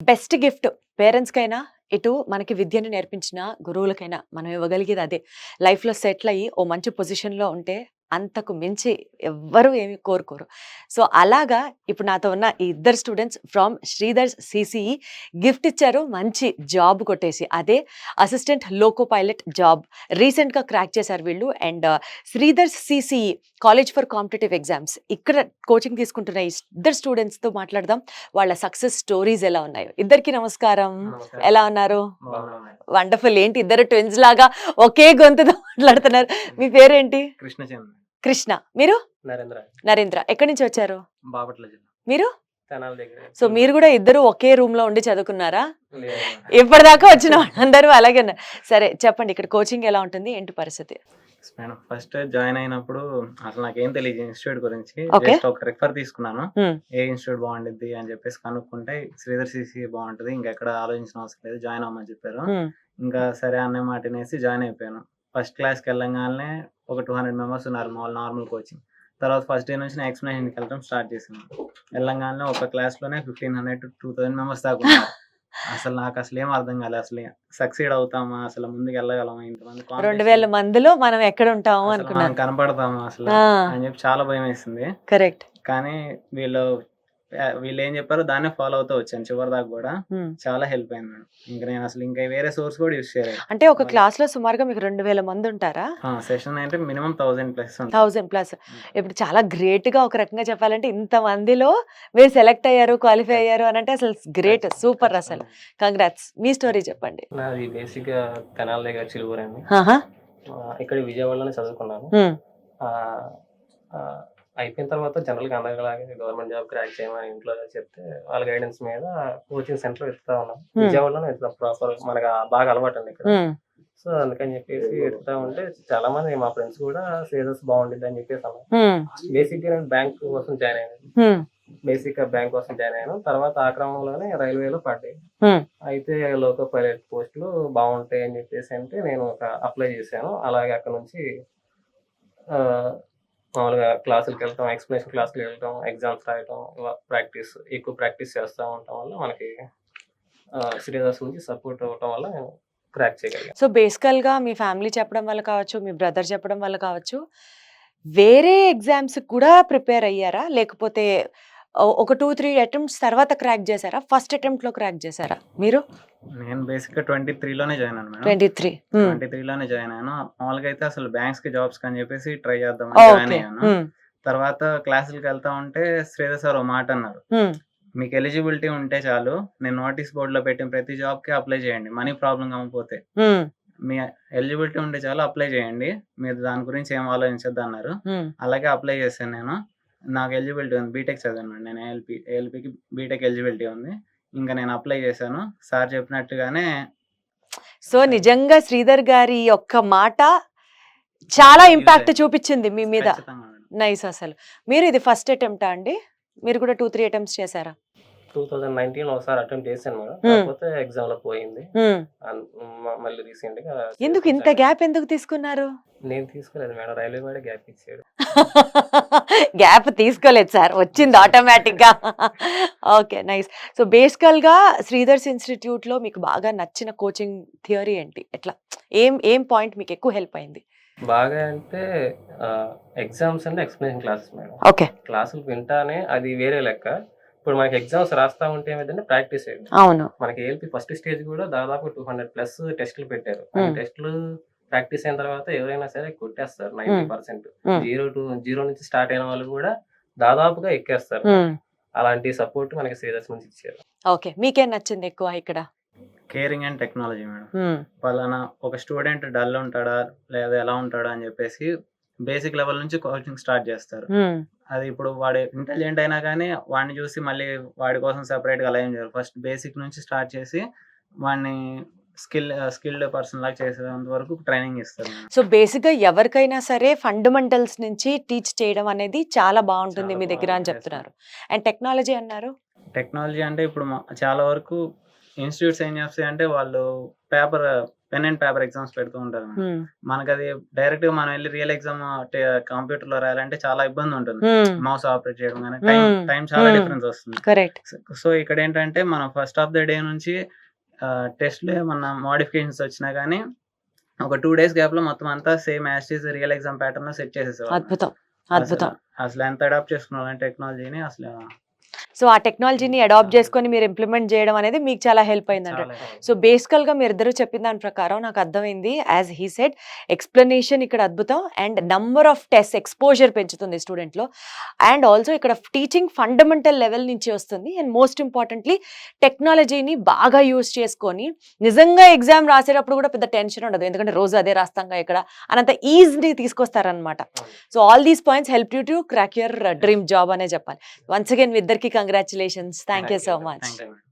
Best gift పేరెంట్స్‌కైనా, ఇటు మనకి విద్యను నేర్పించిన గురువులకైనా మనం ఇవ్వగలిగేది అదే. లైఫ్‌లో సెటిల్ అయ్యి ఓ మంచి పొజిషన్‌లో ఉంటే అంతకు మించి ఎవ్వరు ఏమి కోరుకోరు. సో, అలాగా ఇప్పుడు నాతో ఉన్న ఈ ఇద్దరు students from Sridhar CCE gift ఇచ్చారు మంచి జాబ్ కొట్టేసి. అదే అసిస్టెంట్ లోకో పైలట్ జాబ్ రీసెంట్‌గా క్రాక్ చేశారు వీళ్ళు. And Sridhar CCE college for competitive exams ఇక్కడ కోచింగ్ తీసుకుంటున్న ఈ ఇద్దరు స్టూడెంట్స్‌తో మాట్లాడదాం. వాళ్ళ సక్సెస్ స్టోరీస్ ఎలా ఉన్నాయో. ఇద్దరికీ నమస్కారం. నమస్కారం. ఎలా ఉన్నారు? బాగున్నాను. వండర్‌ఫుల్. ఏంటి ఇద్దరు ట్విన్స్ లాగా ఒకే గొంతుతో మాట్లాడుతున్నారు. మీ పేరేంటి? కృష్ణచంద్ర. కృష్ణ. మీరు? నరేంద్ర. నరేంద్ర. ఎక్కడి నుంచి వచ్చారు? బాపట్ల జిల్లా. మీరు? తెనాలి దగ్గర. సో మీరు కూడా ఇద్దరు ఒకే రూమ్ లో ఉండి చదువుకున్నారా? లేదు. ఇప్పటిదాకా వచ్చిన వాళ్ళందరూ అలాగే ఉన్నారు. సరే చెప్పండి, ఇక్కడ కోచింగ్ ఎలా ఉంటుంది? ఏంటి పరిస్థితి? మేడం ఫస్ట్ జాయిన్ అయినప్పుడు అసలు నాకేం తెలియదు ఇన్స్టిట్యూట్ గురించి. Okay. జస్ట్ ఒక రిఫర్ తీసుకున్నాను. Hmm. ఏ ఇన్స్టిట్యూట్ బాగుండిద్ది అని చెప్పేసి కనుక్కుంటే శ్రీధర్ సిసి బాగుంటది, ఇంకెక్కడ ఆలోచించిన అవసరం లేదు, జాయిన్ అవ్వమని చెప్పారు. Hmm. ఇంకా సరే అనే మాట వినేసి జాయిన్ అయిపోయాను. ఫస్ట్ క్లాస్కి వెళ్ళగానే ఒక 200 మెంబర్స్ ఉన్నారు నార్మల్ కోచింగ్. తర్వాత ఫస్ట్ డే నుంచి నేను ఎక్స్ప్లెనేషన్కి వెళ్ళడం స్టార్ట్ చేశాను. వెళ్ళగానే ఒక క్లాస్లోనే 1500 to 2000 మెంబర్స్ దాకా ఉన్నారు. అసలు నాకు అసలు ఏం అర్థం కాలేదు. అసలు సక్సీడ్ అవుతామా, అసలు ముందుకు వెళ్ళగలమా, ఇంతమంది 2000 మందిలో మనం ఎక్కడ ఉంటాము అసలు అనుకున్నారు. మనం కనపడతామా అసలు అని చెప్పి చాలా భయం వేసింది. కరెక్ట్. కానీ వీళ్ళు ఏం చెప్పారో దాన్నే ఫాలో అవుతూ వచ్చాను చివరి దాకా కూడా. చాలా హెల్ప్ అయింది మేడం. ఇంకా నేను అసలు ఇంకా వేరే సోర్స్ కూడా యూస్ చేయలేదు. అంటే ఒక క్లాస్ లో సుమారుగా మీకు 2000 మంది ఉంటారా? సెషన్ అయితే మినిమం 1000 ప్లస్ 1000+. ఇప్పుడు చాలా గ్రేట్ గా ఒక రకంగా చెప్పాలంటే ఇంత మందిలో మీరు సెలెక్ట్ అయ్యారు, క్వాలిఫై అయ్యారు అని అంటే అసలు గ్రేట్, సూపర్. అసలు కంగ్రాట్స్. మీ స్టోరీ చెప్పండి. నాది బేసిక్ గా తెనాలి దగ్గర చిలుకూరు అండి. ఆహా. ఇక్కడ విజయవాడలోనే చదువుకున్నాను. Hmm. అయిపోయిన తర్వాత జనరల్గా అందరిలాగే గవర్నమెంట్ జాబ్ క్రాక్ చేయమని ఇంట్లో చెప్తే వాళ్ళ గైడెన్స్ మీద కోచింగ్ సెంటర్ వెతుకుతా ఉన్నాం. విజయవాడలోనే వెతుకుతాం, ప్రాపర్ మనకు బాగా అలవాటు అండి ఇక్కడ. సో అందుకని చెప్పేసి వెతుకుతా ఉంటే చాలా మంది మా ఫ్రెండ్స్ కూడా శ్రీధర్స్ బాగుండిద్ది అని చెప్పేసి అన్నారు. బేసిక్ గా నేను బ్యాంక్ కోసం జాయిన్ అయ్యాను. బేసిక్ గా బ్యాంక్ కోసం జాయిన్ అయ్యాను. తర్వాత ఆ క్రమంలోనే రైల్వేలో పడ్డాయి. అయితే లోకో పైలట్ పోస్టులు బాగుంటాయి అని చెప్పేసి అంటే నేను ఒక అప్లై చేశాను. అలాగే అక్కడ నుంచి మామూలుగా క్లాసులకు వెళ్తాం, ఎక్స్ప్లెనేషన్ క్లాసులకు వెళ్తాం, ఎగ్జామ్స్ రాయటం, ఎక్కువ ప్రాక్టీస్ చేస్తూ ఉండటం వల్ల మనకి శ్రీధర్స్ నుంచి సపోర్ట్ అవ్వటం వల్ల క్రాక్ చేయగలిగాం. సో బేసికల్ గా మీ ఫ్యామిలీ చెప్పడం వల్ల కావచ్చు, మీ బ్రదర్ చెప్పడం వల్ల కావచ్చు, వేరే ఎగ్జామ్స్ కూడా ప్రిపేర్ అయ్యారా? లేకపోతే ఒక 2-3 అటెంప్ట్స్ తర్వాత క్రాక్ చేశారా? ఫస్ట్ అటెంప్ట్ లో క్రాక్ చేశారా మీరు? నేను బేసిక్ గా 23లోనే జాయిన్ అయ్యాను మేడం. 23లోనే జాయిన్ అయ్యాను. మామూలుగా అయితే అసలు బ్యాంక్స్ కి జాబ్స్ అని చెప్పేసి ట్రై చేద్దామని జాయిన్ అయ్యాను. తర్వాత క్లాసులకు వెళ్తా ఉంటే శ్రీధర్ సార్ ఒక మాట అన్నారు, మీకు ఎలిజిబిలిటీ ఉంటే చాలు, నేను నోటీస్ బోర్డు లో పెట్టిన ప్రతి జాబ్ కి అప్లై చేయండి, మనీ ప్రాబ్లం కాకపోతే మీ ఎలిజిబిలిటీ ఉంటే చాలు అప్లై చేయండి, మీరు దాని గురించి ఏం ఆలోచించద్దు అన్నారు. అలాగే అప్లై చేశాను నేను. నాకు ఎలిజిబిలిటీ ఉంది, బీటెక్ చదివాను నేను. ఏఎల్పికి బీటెక్ ఎలిజిబిలిటీ ఉంది. ఇంకా నేను అప్లై చేశాను సార్ చెప్పినట్టుగానే. సో నిజంగా శ్రీధర్ గారి యొక్క మాట చాలా ఇంపాక్ట్ చూపించింది మీ మీద. నైస్. అసలు మీరు ఇది ఫస్ట్ అటెంప్ట్ అండి? మీరు కూడా 2-3 అటెంప్ట్స్ చేశారా? 2019 ఒకసారి అటెంప్ట్ చేశాను మేడం, కాకపోతే ఎగ్జామ్ లో పోయింది. మళ్ళీ రీసెంట్ గా ఎందుకు ఇంత గ్యాప్ ఎందుకు తీసుకున్నారు? నేను తీసుకోలేదు మేడం, రైల్వే వాడే గ్యాప్ ఇచ్చాడు. గ్యాప్ తీసుకోలేదు సార్, వచ్చింది ఆటోమేటిక్ గా. Okay, nice. సో బేసికల్ గా శ్రీధర్స్ ఇన్స్టిట్యూట్ లో మీకు బాగా నచ్చిన కోచింగ్ థియరీ ఏంటి? ఎట్లా ఏం పాయింట్ మీకు ఎక్కువ హెల్ప్ అయింది? బాగా అంటే ఎగ్జామ్స్ అంటే ఎక్స్ప్లెనేషన్ క్లాసెస్ మేడం. ఓకే. క్లాసులు వింటానే అది వేరే లెక్క. ఇప్పుడు మనకి ఎగ్జామ్స్ రాస్తా ఉంటే ఏమైందంటే ప్రాక్టీస్ అయ్యింది. అవును. మనకి ఏఎల్పి ఫస్ట్ స్టేజ్ కూడా దాదాపు 200+ టెస్టులు పెట్టారు. టెస్టులు ప్రాక్టీస్ అయిన తర్వాత ఎవరైనా సరే కొట్టేస్తారు 90%. 0 నుంచి స్టార్ట్ అయిన వాళ్ళు కూడా దాదాపుగా ఎక్కేస్తారు. అలాంటి సపోర్ట్ మనకి శ్రీధర్స్ నుంచి ఇచ్చారు. ఓకే, మీకేం నచ్చింది ఎక్కువ ఇక్కడ? Caring and technology madam. పలానా ఒక స్టూడెంట్ డల్ ఉంటాడా లేదా ఎలా ఉంటాడా అని చెప్పేసి బేసిక్ లెవెల్ నుంచి కోచింగ్ స్టార్ట్ చేస్తారు. అది ఇప్పుడు వాడు ఇంటెలిజెంట్ అయినా కానీ వాడిని చూసి మళ్ళీ వాడి కోసం సెపరేట్ గా అలా ఏం చేయరు. ఫస్ట్ బేసిక్ నుంచి స్టార్ట్ చేసి వాడిని స్కిల్డ్ పర్సన్ లాగా చేసేంత వరకు ట్రైనింగ్ ఇస్తారు. సో బేసిక్ గా ఎవరికైనా సరే ఫండమెంటల్స్ నుంచి టీచ్ చేయడం అనేది చాలా బాగుంటుంది మీ దగ్గర అని చెప్తున్నారు. అండ్ టెక్నాలజీ అన్నారు. టెక్నాలజీ అంటే ఇప్పుడు చాలా వరకు ఇన్స్టిట్యూట్స్ ఏం చేస్తాయి అంటే వాళ్ళు పెన్ అండ్ పేపర్ ఎగ్జామ్స్ పెడుతూ ఉంటారు మేడం. మనకి అది డైరెక్ట్ గా మనం వెళ్ళి రియల్ ఎగ్జామ్ కంప్యూటర్ లో రాయాలంటే చాలా ఇబ్బంది ఉంటుంది. మౌస్ ఆపరేట్ చేయడం కానీ టైం చాలా డిఫరెన్స్ వస్తుంది. కరెక్ట్. సో ఇక్కడ ఏంటంటే మనం ఫస్ట్ ఆఫ్ ద డే నుంచి టెస్ట్ లో ఏమన్నా మోడిఫికేషన్స్ వచ్చినా కానీ ఒక 2 days గ్యాప్ లో మొత్తం అంతా same as is real exam pattern లో సెట్ చేసేసేవాళ్ళం. అద్భుతం, అద్భుతం. అసలు ఎంత అడాప్ట్ చేసుకున్నాం టెక్నాలజీని అసలు సో ఆ టెక్నాలజీని అడాప్ట్ చేసుకొని మీరు ఇంప్లిమెంట్ చేయడం అనేది మీకు చాలా హెల్ప్ అయిందంట. చాలా సో బేసికల్ గా మీరు ఇద్దరు చెప్పిన దాని ప్రకారం నాకు అర్థమైంది, యాజ్ హీ సెడ్ ఎక్స్ప్లెనేషన్ ఇక్కడ అద్భుతం and number of test exposure పెంచుతుంది స్టూడెంట్ లో, అండ్ ఆల్సో ఇక్కడ టీచింగ్ ఫండమెంటల్ లెవెల్ నుంచి వస్తుంది, అండ్ మోస్ట్ ఇంపార్టెంట్లీ టెక్నాలజీని బాగా యూజ్ చేసుకొని నిజంగా ఎగ్జామ్ రాసేటప్పుడు కూడా పెద్ద టెన్షన్ ఉండదు, ఎందుకంటే రోజు అదే రాస్తాంగా ఇక్కడ అనంత ఈజీని తీసుకొస్తారనమాట. So all these points help you to crack your dream job అనే చెప్పాలి. వన్స్ అగైన్ మీ ఇద్దరికి congratulations, thank you so much. Thank you.